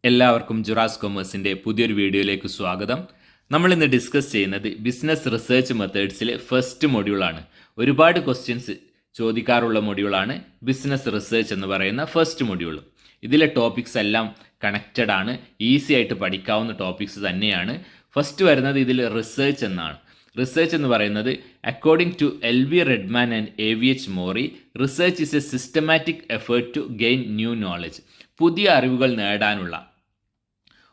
എല്ലാവർക്കും ജുറാസ് കൊമേഴ്സിൻ്റെ പുതിയൊരു വീഡിയോയിലേക്ക് സ്വാഗതം. നമ്മൾ ഇന്ന് ഡിസ്കസ് ചെയ്യുന്നത് ബിസിനസ് റിസർച്ച് മെത്തേഡ്സിലെ ഫസ്റ്റ് മൊഡ്യൂളാണ്. ഒരുപാട് ക്വസ്റ്റ്യൻസ് ചോദിക്കാറുള്ള മൊഡ്യൂളാണ് ബിസിനസ് റിസർച്ച് എന്ന് പറയുന്ന ഫസ്റ്റ് മൊഡ്യൂൾ. ഇതിലെ ടോപ്പിക്സ് എല്ലാം കണക്റ്റഡ് ആണ്, ഈസി ആയിട്ട് പഠിക്കാവുന്ന ടോപ്പിക്സ് തന്നെയാണ്. ഫസ്റ്റ് വരുന്നത് ഇതിൽ റിസർച്ച് എന്നാണ്. റിസർച്ച് എന്ന് പറയുന്നത് according to LV Redman and AVH Mori, research is a സിസ്റ്റമാറ്റിക് effort to gain new knowledge. പുതിയ അറിവുകൾ നേടാനുള്ള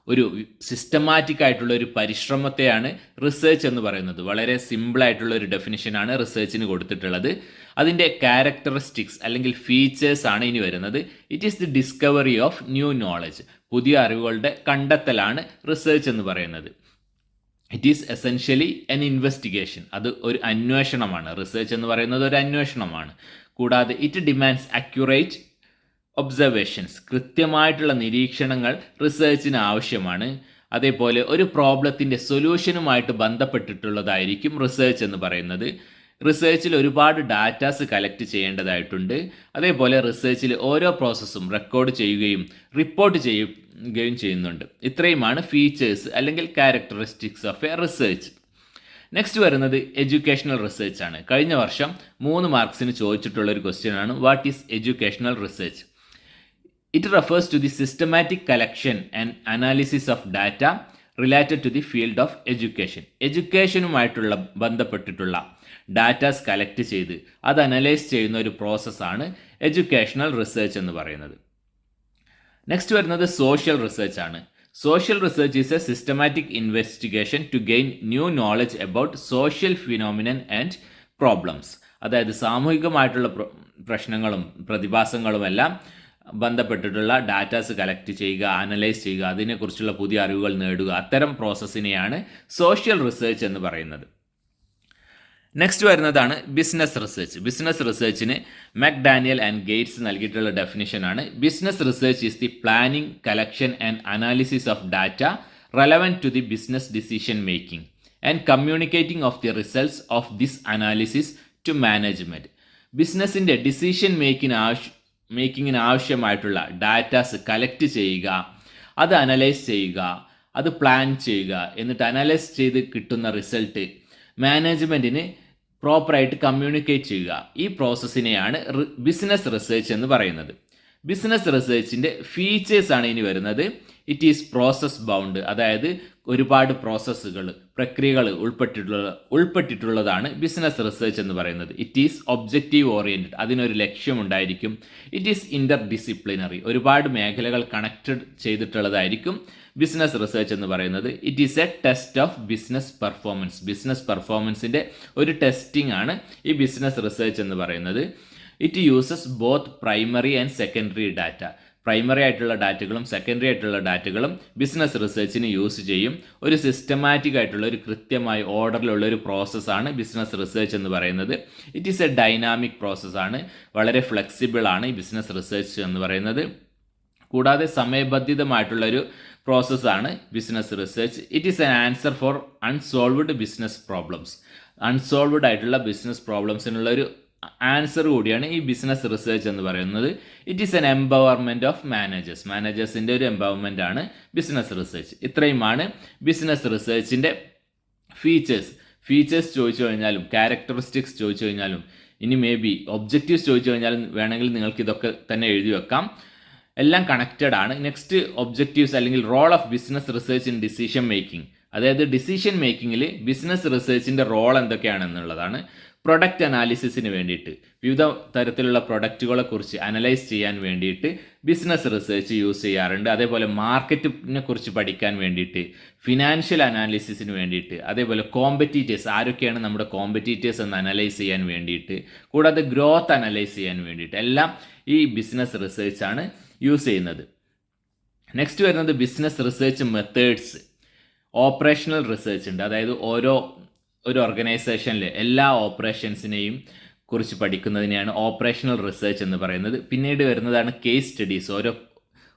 ഒരു സിസ്റ്റമാറ്റിക് ആയിട്ടുള്ള ഒരു പരിശ്രമത്തെയാണ് റിസർച്ച് എന്ന് പറയുന്നത്. വളരെ സിമ്പിളായിട്ടുള്ള ഒരു ഡെഫിനിഷനാണ് റിസർച്ചിന് കൊടുത്തിട്ടുള്ളത്. അതിൻ്റെ ക്യാരക്ടറിസ്റ്റിക്സ് അല്ലെങ്കിൽ ഫീച്ചേഴ്സ് ആണ് ഇനി വരുന്നത്. It is the discovery of new knowledge. പുതിയ അറിവുകളുടെ കണ്ടെത്തലാണ് റിസർച്ച് എന്ന് പറയുന്നത്. It is essentially N investigation. അത് ഒരു അന്വേഷണമാണ്. റിസർച്ച് എന്ന് പറയുന്നത് ഒരു അന്വേഷണമാണ്. കൂടാതെ ഇറ്റ് ഡിമാൻഡ്സ് അക്യുറേറ്റ് ഒബ്സർവേഷൻസ്. കൃത്യമായിട്ടുള്ള നിരീക്ഷണങ്ങൾ റിസർച്ചിന് ആവശ്യമാണ്. അതേപോലെ ഒരു പ്രോബ്ലത്തിൻ്റെ സൊല്യൂഷനുമായിട്ട് ബന്ധപ്പെട്ടിട്ടുള്ളതായിരിക്കും റിസർച്ച് എന്ന് പറയുന്നത്. റിസർച്ചിൽ ഒരുപാട് ഡാറ്റാസ് കളക്ട് ചെയ്യേണ്ടതായിട്ടുണ്ട്. അതേപോലെ റിസർച്ചിൽ ഓരോ പ്രോസസ്സും റെക്കോർഡ് ചെയ്യുകയും റിപ്പോർട്ട് ചെയ്യുകയും ചെയ്യുന്നുണ്ട്. ഇത്രയുമാണ് ഫീച്ചേഴ്സ് അല്ലെങ്കിൽ characteristics of a research. Next വരുന്നത് എഡ്യൂക്കേഷണൽ റിസർച്ച് ആണ്. കഴിഞ്ഞ വർഷം 3 മാർക്സിന് ചോദിച്ചിട്ടുള്ള ഒരു ക്വസ്റ്റ്യൻ ആണ്, what is educational research? It refers to the systematic collection and analysis of data related to the field of education. എഡ്യൂക്കേഷനുമായിട്ടുള്ള ബന്ധപ്പെട്ടിട്ടുള്ള ഡാറ്റാസ് കളക്ട് ചെയ്ത് അത് അനലൈസ് ചെയ്യുന്ന ഒരു പ്രോസസ്സാണ് എഡ്യൂക്കേഷണൽ റിസർച്ച് എന്ന് പറയുന്നത്. നെക്സ്റ്റ് വരുന്നത് സോഷ്യൽ റിസർച്ച് ആണ്. Social research is a systematic investigation to gain new knowledge about social phenomenon and problems. അതായത് സാമൂഹികമായിട്ടുള്ള പ്രശ്നങ്ങളും പ്രതിഭാസങ്ങളുമെല്ലാം ബന്ധപ്പെട്ടിട്ടുള്ള ഡാറ്റാസ് കളക്ട് ചെയ്യുക, അനലൈസ് ചെയ്യുക, അതിനെക്കുറിച്ചുള്ള പുതിയ അറിവുകൾ നേടുക. അത്തരം പ്രോസസ്സിനെയാണ് സോഷ്യൽ റിസർച്ച് എന്ന് പറയുന്നത്. നെക്സ്റ്റ് വരുന്നതാണ് ബിസിനസ് റിസർച്ച്. ബിസിനസ് റിസർച്ചിന് മക്ഡാനിയൽ ആൻഡ് ഗേറ്റ്സ് നൽകിയിട്ടുള്ള ഡെഫിനിഷനാണ്. Business research is the planning, collection and analysis of data relevant to the business decision making and communicating of the results of this analysis to management. ബിസിനസ്സിൻ്റെ decision മേക്കിങ്ങിന് ആവശ്യമായിട്ടുള്ള datas collect ചെയ്യുക, അത് analyse ചെയ്യുക, അത് plan ചെയ്യുക, എന്നിട്ട് analyse ചെയ്ത് കിട്ടുന്ന റിസൾട്ട് മാനേജ്മെൻറ്റിന് പ്രോപ്പറായിട്ട് കമ്മ്യൂണിക്കേറ്റ് ചെയ്യുക. ഈ പ്രോസസ്സിനെയാണ് ബിസിനസ് റിസർച്ച് എന്ന് പറയുന്നത്. ബിസിനസ് റിസർച്ചിൻ്റെ ഫീച്ചേഴ്സാണ് ഇനി വരുന്നത്. ഇറ്റ് ഈസ് പ്രോസസ് ബൗണ്ട്, അതായത് ഒരുപാട് പ്രോസസ്സുകൾ, പ്രക്രിയകൾ ഉൾപ്പെട്ടിട്ടുള്ളതാണ് ബിസിനസ് റിസർച്ച് എന്ന് പറയുന്നത്. ഇറ്റ് ഈസ് ഒബ്ജക്റ്റീവ് ഓറിയൻറ്റഡ്, അതിനൊരു ലക്ഷ്യമുണ്ടായിരിക്കും. ഇറ്റ് ഈസ് ഇൻ്റർ ഡിസിപ്ലിനറി, ഒരുപാട് മേഖലകൾ കണക്റ്റഡ് ചെയ്തിട്ടുള്ളതായിരിക്കും ബിസിനസ് റിസർച്ച് എന്ന് പറയുന്നത്. It is a test of business performance. Business പെർഫോമൻസിൻ്റെ ഒരു ടെസ്റ്റിംഗ് ആണ് ഈ ബിസിനസ് റിസർച്ച് എന്ന് പറയുന്നത്. It uses both primary and secondary data. Primary ആയിട്ടുള്ള ഡാറ്റകളും സെക്കൻഡറി ആയിട്ടുള്ള ഡാറ്റകളും ബിസിനസ് റിസർച്ചിന് യൂസ് ചെയ്യും. ഒരു സിസ്റ്റമാറ്റിക് ആയിട്ടുള്ള ഒരു കൃത്യമായ ഓർഡറിലുള്ള ഒരു പ്രോസസ്സാണ് ബിസിനസ് റിസർച്ച് എന്ന് പറയുന്നത്. ഇറ്റ് ഈസ് എ ഡൈനാമിക് പ്രോസസ്സാണ്, വളരെ ഫ്ലെക്സിബിൾ ആണ് ഈ ബിസിനസ് റിസർച്ച് എന്ന് പറയുന്നത്. കൂടാതെ സമയബന്ധിതമായിട്ടുള്ളൊരു പ്രോസസ്സാണ് business research. It is an answer for unsolved business problems. Unsolved ആയിട്ടുള്ള ബിസിനസ് പ്രോബ്ലംസിനുള്ള ഒരു ആൻസർ കൂടിയാണ് ഈ ബിസിനസ് റിസർച്ച് എന്ന് പറയുന്നത്. It is an empowerment of മാനേജേഴ്സിൻ്റെ ഒരു എംപവർമെൻ്റ് ആണ് ബിസിനസ് റിസർച്ച്. ഇത്രയുമാണ് ബിസിനസ് റിസർച്ചിൻ്റെ ഫീച്ചേഴ്സ് ചോദിച്ചു കഴിഞ്ഞാലും ക്യാരക്ടറിസ്റ്റിക്സ് ചോദിച്ചു കഴിഞ്ഞാലും ഇനി മേ ബി ഒബ്ജക്റ്റീവ്സ് ചോദിച്ചു കഴിഞ്ഞാലും വേണമെങ്കിൽ നിങ്ങൾക്ക് ഇതൊക്കെ തന്നെ എഴുതി വെക്കാം. എല്ലാം കണക്റ്റഡ് ആണ്. നെക്സ്റ്റ് ഒബ്ജക്റ്റീവ്സ് അല്ലെങ്കിൽ role of business research in decision making. അതായത് ഡിസിഷൻ മേക്കിങ്ങിൽ ബിസിനസ് റിസർച്ചിൻ്റെ റോൾ എന്തൊക്കെയാണെന്നുള്ളതാണ്. പ്രൊഡക്റ്റ് അനാലിസിസിന് വേണ്ടിയിട്ട്, വിവിധ തരത്തിലുള്ള പ്രൊഡക്റ്റുകളെ കുറിച്ച് അനലൈസ് ചെയ്യാൻ വേണ്ടിയിട്ട് ബിസിനസ് റിസർച്ച് യൂസ് ചെയ്യാറുണ്ട്. അതേപോലെ മാർക്കറ്റിനെ കുറിച്ച് പഠിക്കാൻ വേണ്ടിയിട്ട്, ഫിനാൻഷ്യൽ അനാലിസിസിന് വേണ്ടിയിട്ട്, അതേപോലെ കോമ്പറ്റീറ്റേഴ്സ്, ആരൊക്കെയാണ് നമ്മുടെ കോമ്പറ്റീറ്റേഴ്സ് എന്ന് അനലൈസ് ചെയ്യാൻ വേണ്ടിയിട്ട്, കൂടാതെ ഗ്രോത്ത് അനലൈസ് ചെയ്യാൻ വേണ്ടിയിട്ട് എല്ലാം ഈ ബിസിനസ് റിസർച്ചാണ് യൂസ് ചെയ്യുന്നത്. നെക്സ്റ്റ് വരുന്നത് business research methods. Operational research ഉണ്ട്, അതായത് ഒരു ഓർഗനൈസേഷനിൽ എല്ലാ ഓപ്പറേഷൻസിനെയും കുറിച്ച് പഠിക്കുന്നതിനെയാണ് ഓപ്പറേഷണൽ റിസർച്ച് എന്ന് പറയുന്നത്. പിന്നീട് വരുന്നതാണ് കേസ് സ്റ്റഡീസ്.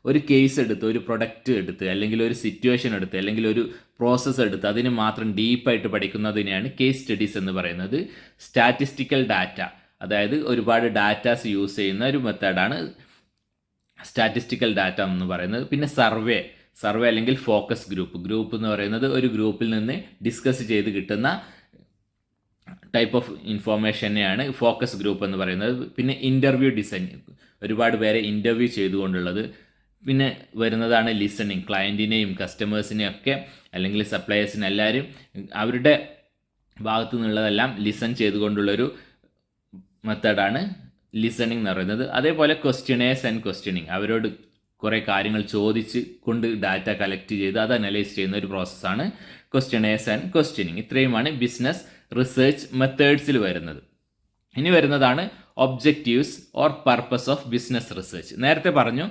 ഒരു കേസ് എടുത്ത്, ഒരു പ്രൊഡക്റ്റ് എടുത്ത്, അല്ലെങ്കിൽ ഒരു സിറ്റുവേഷൻ എടുത്ത്, അല്ലെങ്കിൽ ഒരു പ്രോസസ്സ് എടുത്ത് അതിന് മാത്രം ഡീപ്പായിട്ട് പഠിക്കുന്നതിനെയാണ് കേസ് സ്റ്റഡീസ് എന്ന് പറയുന്നത്. സ്റ്റാറ്റിസ്റ്റിക്കൽ ഡാറ്റ, അതായത് ഒരുപാട് ഡാറ്റാസ് യൂസ് ചെയ്യുന്ന ഒരു മെത്തേഡാണ് സ്റ്റാറ്റിസ്റ്റിക്കൽ ഡാറ്റ എന്ന് പറയുന്നത്. പിന്നെ സർവേ അല്ലെങ്കിൽ ഫോക്കസ് ഗ്രൂപ്പ് എന്ന് പറയുന്നത് ഒരു ഗ്രൂപ്പിൽ നിന്ന് ഡിസ്കസ് ചെയ്ത് കിട്ടുന്ന ടൈപ്പ് ഓഫ് ഇൻഫോർമേഷനെയാണ് ഫോക്കസ് ഗ്രൂപ്പ് എന്ന് പറയുന്നത്. പിന്നെ ഇൻ്റർവ്യൂ ഡിസൈൻ, ഒരുപാട് പേരെ ഇൻ്റർവ്യൂ ചെയ്തുകൊണ്ടുള്ളത്. പിന്നെ വരുന്നതാണ് ലിസണിങ്, ക്ലയൻറ്റിനെയും കസ്റ്റമേഴ്സിനെയും ഒക്കെ അല്ലെങ്കിൽ സപ്ലയേഴ്സിനെ എല്ലാവരും അവരുടെ ഭാഗത്തു നിന്നുള്ളതെല്ലാം ലിസൺ ചെയ്തുകൊണ്ടുള്ളൊരു മെത്തേഡാണ് ലിസണിങ് എന്ന് പറയുന്നത്. അതേപോലെ ക്വസ്റ്റ്യനേഴ്സ് ആൻഡ് ക്വസ്റ്റ്യനിങ്, അവരോട് കുറേ കാര്യങ്ങൾ ചോദിച്ച് കൊണ്ട് ഡാറ്റ കളക്ട് ചെയ്ത് അത് അനലൈസ് ചെയ്യുന്ന ഒരു പ്രോസസ്സാണ് ക്വസ്റ്റ്യനേഴ്സ് ആൻഡ് ക്വസ്റ്റ്യനിങ്. ഇത്രയുമാണ് ബിസിനസ് റിസർച്ച് മെത്തേഡ്സിൽ വരുന്നത്. ഇനി വരുന്നതാണ് objectives or purpose of business research. നേരത്തെ പറഞ്ഞു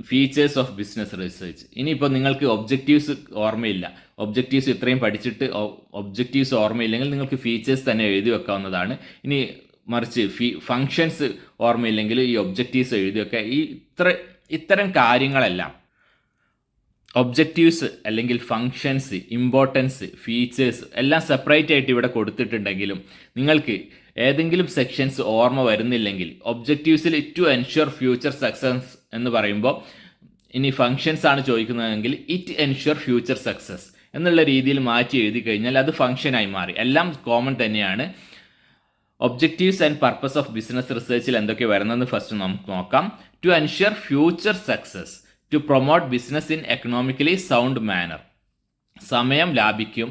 ഫീച്ചേഴ്സ് ഓഫ് ബിസിനസ് റിസർച്ച്. ഇനിയിപ്പോൾ നിങ്ങൾക്ക് ഒബ്ജക്റ്റീവ്സ് ഓർമ്മയില്ല, ഒബ്ജക്റ്റീവ്സ് ഇത്രയും പഠിച്ചിട്ട് ഒബ്ജക്റ്റീവ്സ് ഓർമ്മയില്ലെങ്കിൽ നിങ്ങൾക്ക് ഫീച്ചേഴ്സ് തന്നെ എഴുതി വെക്കാവുന്നതാണ്. ഇനി മറിച്ച് ഫങ്ഷൻസ് ഓർമ്മയില്ലെങ്കിൽ ഈ ഒബ്ജക്റ്റീവ്സ് എഴുതി വെക്കുക. ഇത്തരം കാര്യങ്ങളെല്ലാം ഒബ്ജക്റ്റീവ്സ് അല്ലെങ്കിൽ ഫങ്ഷൻസ്, ഇമ്പോർട്ടൻസ്, ഫീച്ചേഴ്സ് എല്ലാം സെപ്പറേറ്റ് ആയിട്ട് ഇവിടെ കൊടുത്തിട്ടുണ്ടെങ്കിലും നിങ്ങൾക്ക് ഏതെങ്കിലും സെക്ഷൻസ് ഓർമ്മ വരുന്നില്ലെങ്കിൽ ഒബ്ജക്റ്റീവ്സിൽ ടു എൻഷുർ ഫ്യൂച്ചർ സക്സസ് എന്ന് പറയുമ്പോൾ ഇനി ഫങ്ഷൻസ് ആണ് ചോദിക്കുന്നതെങ്കിൽ ഇറ്റ് എൻഷുർ ഫ്യൂച്ചർ സക്സസ് എന്നുള്ള രീതിയിൽ മാറ്റി എഴുതി കഴിഞ്ഞാൽ അത് ഫങ്ഷനായി മാറി. എല്ലാം കോമൺ തന്നെയാണ്. Objectives and purpose of business റിസർച്ചിൽ എന്തൊക്കെ വരുന്നതെന്ന് ഫസ്റ്റ് നമുക്ക് നോക്കാം. To ensure future success, to promote business in economically sound manner, സമയം ലാഭിക്കും,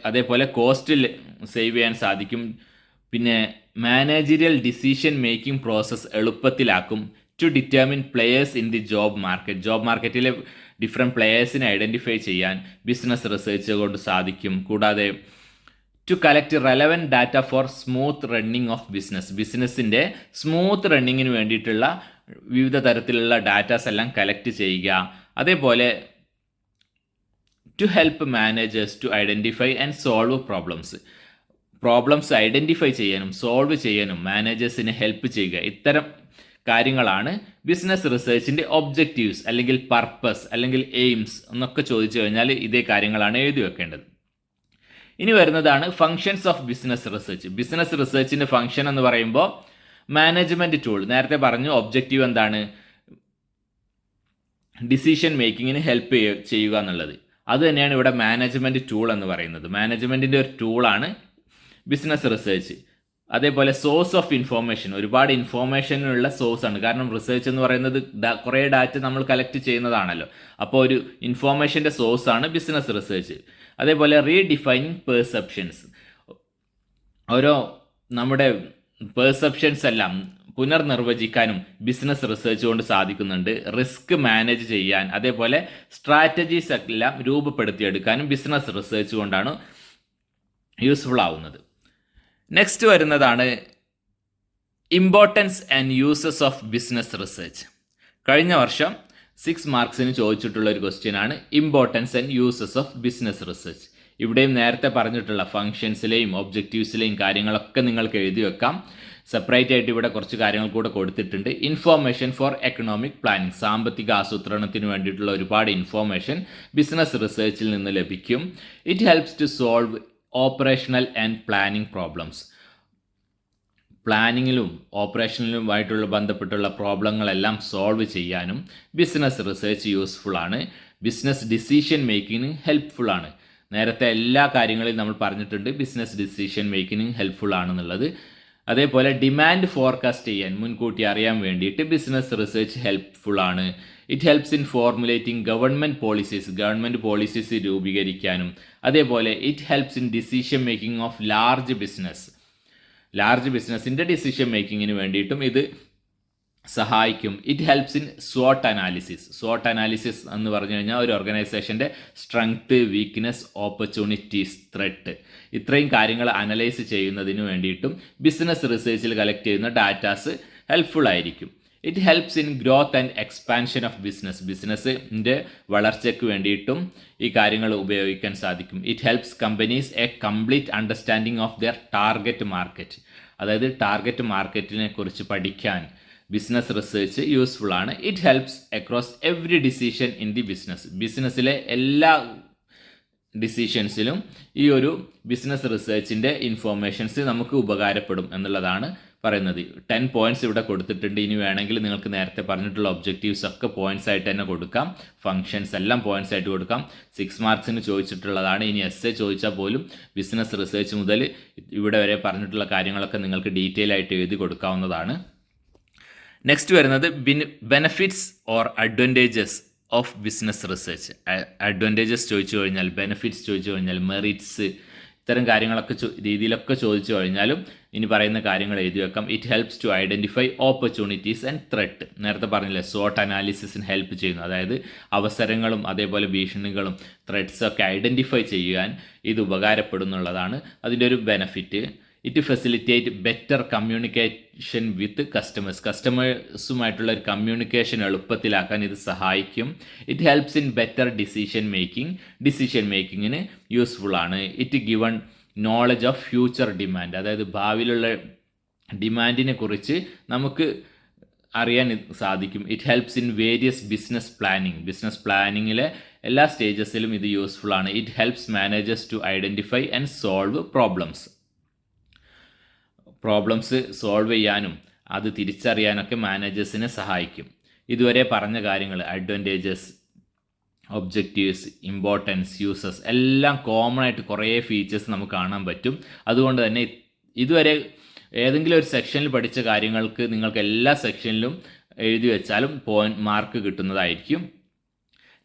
അതേപോലെ കോസ്റ്റ് സേവ് ചെയ്യാൻ സാധിക്കും. പിന്നെ മാനേജറിയൽ ഡിസിഷൻ മേക്കിംഗ് പ്രോസസ്സ് എളുപ്പത്തിലാക്കും. To determine players in the job മാർക്കറ്റിലെ ഡിഫറെൻറ്റ് പ്ലെയേഴ്സിനെ ഐഡൻറ്റിഫൈ ചെയ്യാൻ ബിസിനസ് റിസർച്ച് കൊണ്ട് സാധിക്കും. കൂടാതെ to collect relevant data for smooth running of ബിസിനസ്സിൻ്റെ സ്മൂത്ത് റണ്ണിങ്ങിന് വേണ്ടിയിട്ടുള്ള വിവിധ തരത്തിലുള്ള ഡാറ്റാസ് എല്ലാം കളക്ട് ചെയ്യുക. അതേപോലെ to help managers to identify and solve problems identify ചെയ്യാനും സോൾവ് ചെയ്യാനും മാനേജേഴ്സിനെ ഹെൽപ്പ് ചെയ്യുക. ഇത്തരം കാര്യങ്ങളാണ് ബിസിനസ് റിസർച്ചിൻ്റെ ഒബ്ജക്റ്റീവ്സ് അല്ലെങ്കിൽ പർപ്പസ് അല്ലെങ്കിൽ എയിംസ് എന്നൊക്കെ ചോദിച്ചു കഴിഞ്ഞാൽ ഇതേ കാര്യങ്ങളാണ് എഴുതി വെക്കേണ്ടത്. ഇനി വരുന്നതാണ് functions of business research. Business റിസർച്ചിൻ്റെ ഫങ്ഷൻ എന്ന് പറയുമ്പോൾ മാനേജ്മെൻറ്റ് ടൂൾ. നേരത്തെ പറഞ്ഞു ഒബ്ജക്റ്റീവ് എന്താണ്, ഡിസിഷൻ മേക്കിങ്ങിന് ഹെൽപ്പ് ചെയ്യുക എന്നുള്ളത്. അത് തന്നെയാണ് ഇവിടെ മാനേജ്മെൻറ്റ് ടൂൾ എന്ന് പറയുന്നത്. മാനേജ്മെൻറ്റിൻ്റെ ഒരു ടൂളാണ് ബിസിനസ് റിസർച്ച്. അതേപോലെ സോഴ്സ് ഓഫ് ഇൻഫോർമേഷൻ, ഒരുപാട് ഇൻഫോർമേഷനുള്ള സോഴ്സാണ്. കാരണം റിസർച്ച് എന്ന് പറയുന്നത് കുറേ ഡാറ്റ നമ്മൾ കളക്ട് ചെയ്യുന്നതാണല്ലോ. അപ്പോൾ ഒരു ഇൻഫോർമേഷൻ്റെ സോഴ്സാണ് ബിസിനസ് റിസർച്ച്. അതേപോലെ റീഡിഫൈനിങ് പെർസെപ്ഷൻസ്, ഓരോ നമ്മുടെ പെർസെപ്ഷൻസ് എല്ലാം പുനർനിർവചിക്കാനും ബിസിനസ് റിസർച്ച് കൊണ്ട് സാധിക്കുന്നുണ്ട്. റിസ്ക് മാനേജ് ചെയ്യാൻ, അതേപോലെ സ്ട്രാറ്റജീസ് എല്ലാം രൂപപ്പെടുത്തിയെടുക്കാനും ബിസിനസ് റിസർച്ച് കൊണ്ടാണ് യൂസ്ഫുൾ ആവുന്നത്. നെക്സ്റ്റ് വരുന്നതാണ് importance and uses of business research. കഴിഞ്ഞ വർഷം 6 മാർക്സിന് ചോദിച്ചിട്ടുള്ള ഒരു ക്വസ്റ്റ്യനാണ് importance and uses of business research. ഇവിടെയും നേരത്തെ പറഞ്ഞിട്ടുള്ള ഫങ്ഷൻസിലെയും ഒബ്ജക്റ്റീവ്സിലെയും കാര്യങ്ങളൊക്കെ നിങ്ങൾക്ക് എഴുതി വെക്കാം. സെപ്പറേറ്റ് ആയിട്ട് ഇവിടെ കുറച്ച് കാര്യങ്ങൾ കൂടെ കൊടുത്തിട്ടുണ്ട്. ഇൻഫോർമേഷൻ ഫോർ എക്കണോമിക് പ്ലാനിങ്, സാമ്പത്തിക ആസൂത്രണത്തിന് വേണ്ടിയിട്ടുള്ള ഒരുപാട് ഇൻഫോർമേഷൻ ബിസിനസ് റിസർച്ചിൽ നിന്ന് ലഭിക്കും. It helps to solve operational and planning problems. പ്ലാനിങ്ങിലും ഓപ്പറേഷനിലുമായിട്ടുള്ള ബന്ധപ്പെട്ടുള്ള പ്രോബ്ലങ്ങളെല്ലാം സോൾവ് ചെയ്യാനും ബിസിനസ് റിസർച്ച് യൂസ്ഫുൾ ആണ്. ബിസിനസ് ഡിസിഷൻ മേക്കിങ്ങിന് ഹെൽപ്ഫുൾ ആണ്. നേരത്തെ എല്ലാ കാര്യങ്ങളും നമ്മൾ പറഞ്ഞിട്ടുണ്ട് ബിസിനസ് ഡിസിഷൻ മേക്കിങ്ങിന് ഹെൽപ്ഫുൾ ആണെന്നുള്ളത്. അതേപോലെ ഡിമാൻഡ് ഫോർകാസ്റ്റ് ചെയ്യാൻ, മുൻകൂട്ടി അറിയാൻ വേണ്ടിയിട്ട് ബിസിനസ് റിസർച്ച് ഹെൽപ്ഫുൾ ആണ്. It helps in formulating government policies രൂപീകരിക്കാനും. അതേപോലെ it helps in decision making of large ബിസിനസ്സിൻ്റെ ഡിസിഷൻ മേക്കിങ്ങിന് വേണ്ടിയിട്ടും ഇത് സഹായിക്കും. It helps in SWOT analysis എന്ന് പറഞ്ഞു കഴിഞ്ഞാൽ ഒരു ഓർഗനൈസേഷൻ്റെ സ്ട്രെങ്ത്, വീക്ക്നെസ്, ഓപ്പർച്യൂണിറ്റീസ്, ത്രെട്ട്, ഇത്രയും കാര്യങ്ങൾ അനലൈസ് ചെയ്യുന്നതിന് വേണ്ടിയിട്ടും ബിസിനസ് റിസർച്ചിൽ കളക്ട് ചെയ്യുന്ന ഡാറ്റാസ് ഹെൽപ്ഫുൾ ആയിരിക്കും. It helps in growth and expansion of ബിസിനസ്സിൻ്റെ വളർച്ചയ്ക്ക് വേണ്ടിയിട്ടും ഈ കാര്യങ്ങൾ ഉപയോഗിക്കാൻ സാധിക്കും. It helps companies a complete understanding of their target market, അതായത് ടാർഗറ്റ് മാർക്കറ്റിനെ കുറിച്ച് പഠിക്കാൻ ബിസിനസ് റിസർച്ച് യൂസ്ഫുൾ ആണ്. It helps across every decision in the ബിസിനസ്സിലെ എല്ലാ ഡിസിഷൻസിലും ഈ ഒരു ബിസിനസ് റിസർച്ചിൻ്റെ ഇൻഫോർമേഷൻസ് നമുക്ക് ഉപകാരപ്പെടും എന്നുള്ളതാണ് പറയുന്നത്. 10 പോയിന്റ്സ് ഇവിടെ കൊടുത്തിട്ടുണ്ട്. ഇനി വേണമെങ്കിൽ നിങ്ങൾക്ക് നേരത്തെ പറഞ്ഞിട്ടുള്ള ഒബ്ജക്റ്റീവ്സ് ഒക്കെ പോയിന്റ്സ് ആയിട്ട് തന്നെ കൊടുക്കാം. ഫംഗ്ഷൻസ് എല്ലാം പോയിന്റ്സ് ആയിട്ട് കൊടുക്കാം. 6 മാർക്സിന് ചോദിച്ചിട്ടുള്ളതാണ്. ഇനി എസ്സേ ചോദിച്ചാൽ പോലും ബിസിനസ് റിസർച്ച് മുതൽ ഇവിടെ വരെ പറഞ്ഞിട്ടുള്ള കാര്യങ്ങളൊക്കെ നിങ്ങൾക്ക് ഡീറ്റെയിൽ ആയിട്ട് എഴുതി കൊടുക്കാവുന്നതാണ്. നെക്സ്റ്റ് വരുന്നത് benefits or advantages of business research. Advantages ചോദിച്ചു കഴിഞ്ഞാൽ, ബെനഫിറ്റ്സ് ചോദിച്ചു കഴിഞ്ഞാൽ, മെറിറ്റ്സ്, ഇത്തരം കാര്യങ്ങളൊക്കെ രീതിയിലൊക്കെ ചോദിച്ചു കഴിഞ്ഞാലും ഇനി പറയുന്ന കാര്യങ്ങൾ എഴുതി വെക്കാം. It helps to identify opportunities and threat. നേരത്തെ പറഞ്ഞില്ലേ, SWOT അനാലിസിസിന് ഹെൽപ്പ് ചെയ്യുന്നു. അതായത് അവസരങ്ങളും അതേപോലെ ഭീഷണികളും ത്രെറ്റ്സൊക്കെ ഐഡൻറ്റിഫൈ ചെയ്യാൻ ഇത് ഉപകാരപ്പെടുന്നുള്ളതാണ് അതിൻ്റെ ഒരു benefit. It facilitate better communication with കസ്റ്റമേഴ്സുമായിട്ടുള്ള ഒരു കമ്മ്യൂണിക്കേഷൻ എളുപ്പത്തിലാക്കാൻ ഇത് സഹായിക്കും. It helps in better decision മേക്കിങ്ങിന് യൂസ്ഫുൾ ആണ്. It given knowledge of future demand, അതായത് ഭാവിയിലുള്ള ഡിമാൻഡിനെ കുറിച്ച് നമുക്ക് അറിയാൻ സാധിക്കും. It helps in various business പ്ലാനിങ്ങിലെ എല്ലാ സ്റ്റേജസിലും ഇത് യൂസ്ഫുൾ ആണ്. It helps managers to identify and solve problems solve ചെയ്യാനും അത് തിരിച്ചറിയാനൊക്കെ മാനേജേഴ്സിനെ സഹായിക്കും. ഇതുവരെ പറഞ്ഞ കാര്യങ്ങൾ, അഡ്വാൻറ്റേജസ്, ഒബ്ജക്റ്റീവ്സ്, ഇമ്പോർട്ടൻസ്, യൂസസ് എല്ലാം കോമൺ ആയിട്ട് കുറേ ഫീച്ചേഴ്സ് നമുക്ക് കാണാൻ പറ്റും. അതുകൊണ്ട് തന്നെ ഇതുവരെ ഏതെങ്കിലും ഒരു സെക്ഷനിൽ പഠിച്ച കാര്യങ്ങൾക്ക് നിങ്ങൾക്ക് എല്ലാ സെക്ഷനിലും എഴുതി വെച്ചാലും മാർക്ക് കിട്ടുന്നതായിരിക്കും.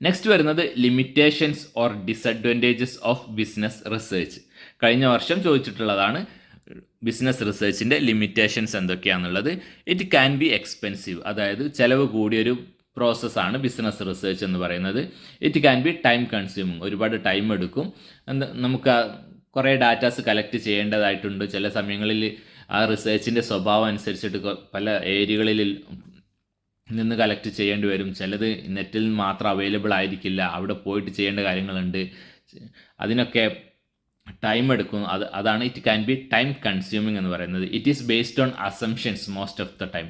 നെക്സ്റ്റ് വരുന്നത് limitations or disadvantages of business research. കഴിഞ്ഞ വർഷം ചോദിച്ചിട്ടുള്ളതാണ് ബിസിനസ് റിസർച്ചിൻ്റെ ലിമിറ്റേഷൻസ് എന്തൊക്കെയാണെന്നുള്ളത്. ഇറ്റ് ക്യാൻ ബി എക്സ്പെൻസീവ്, അതായത് ചിലവ് കൂടിയൊരു പ്രോസസ്സാണ് ബിസിനസ് റിസർച്ച് എന്ന് പറയുന്നത്. It can be time consuming, ഒരുപാട് ടൈം എടുക്കും. നമുക്ക് കുറേ ഡാറ്റാസ് കളക്ട് ചെയ്യേണ്ടതായിട്ടുണ്ട്. ചില സമയങ്ങളിൽ ആ റിസർച്ചിൻ്റെ സ്വഭാവം അനുസരിച്ചിട്ട് പല ഏരിയകളിൽ നിന്ന് കളക്ട് ചെയ്യേണ്ടി വരും. ചിലത് നെറ്റിൽ മാത്രം അവൈലബിൾ ആയിരിക്കില്ല, അവിടെ പോയിട്ട് ചെയ്യേണ്ട കാര്യങ്ങളുണ്ട്. അതിനൊക്കെ ടൈം എടുക്കും. അതാണ് it can be time consuming എന്ന് പറയുന്നത്. It is based on assumptions most of the time.